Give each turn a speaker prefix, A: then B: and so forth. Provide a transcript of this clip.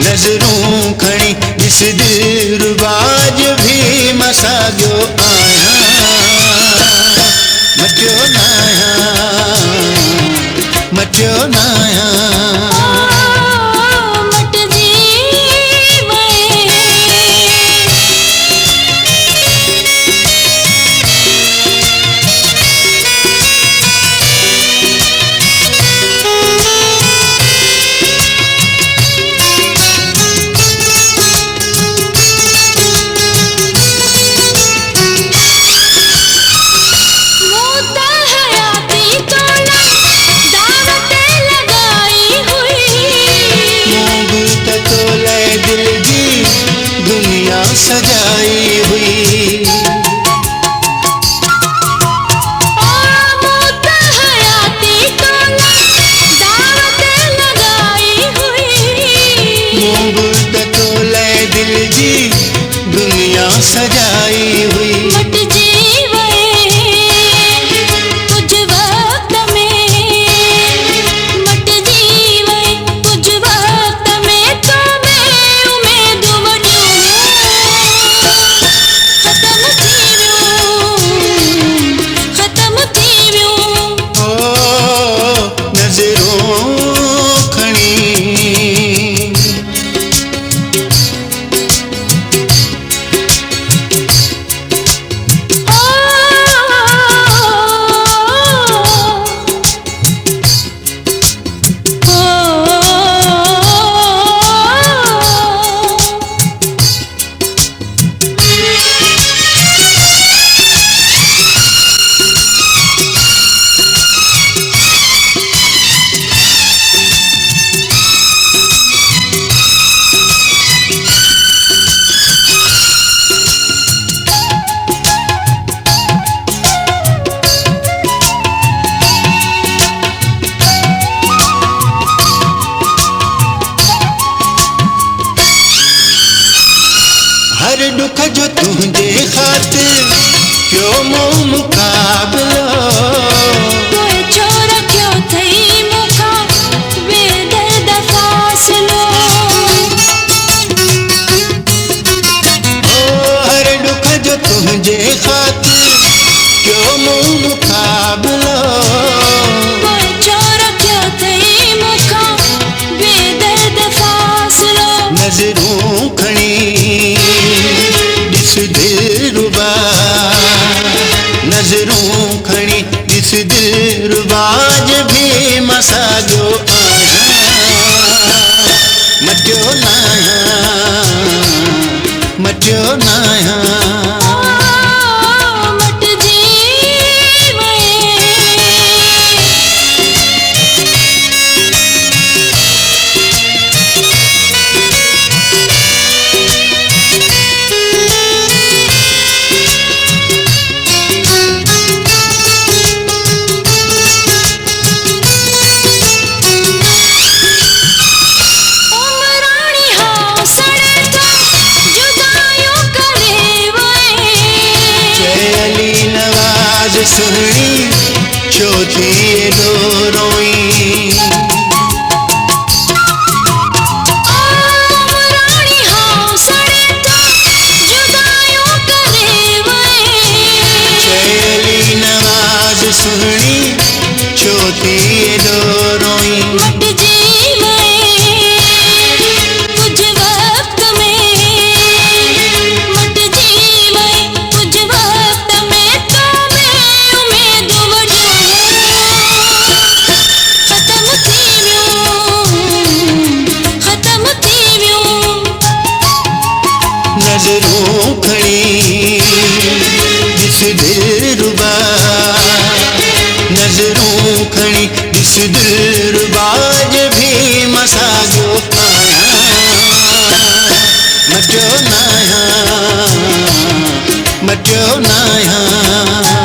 A: नज़रूं खणी ॾिस दिलरुबाज भी मसाॻियो आहियां। मटियो न आहियां, मटियो न आहियां। सजाई हुई हयाती तो दावत लगाई हुई। मोहब्बत तो ले दिल जी दुनिया सजाई हुई। मट जीवे कुछ वक्त में, मट जीवे कुछ वक्त में तो मैं उम्मीद दुख जो तुझे खातिर क्यों मुँह मुकाबलो। कोई चोर क्यों थई मुखा बेदर्द फासलो। हर दुख जो तुझे खातिर क्यों मुँह मुकाबलो। कोई चोर क्यों थई मुखा बेदर्द फासलो। नज़रूं खणी दिलरुबा, नज़रूं खणी ॾिस दिलरुबाज भी मसाॻियो आहियां। मटियो न आहियां, मटियो न आहियां। सुहणी छो थी एॾो रोई। राणी हौसले तो जुदायूं करे वई। चयली नवाज़ सुहणी छो थी एॾो रोई। मट जीवे कुछ वक्त में, मट जीवे कुछ वक्त में तो नज़रूं खणी ॾिस दिलरुबा, नज़रूं खणी ॾिस दिलरुबाज भी मसाॻियो आहियां। मटियो न आहियां, मटियो न आहियां।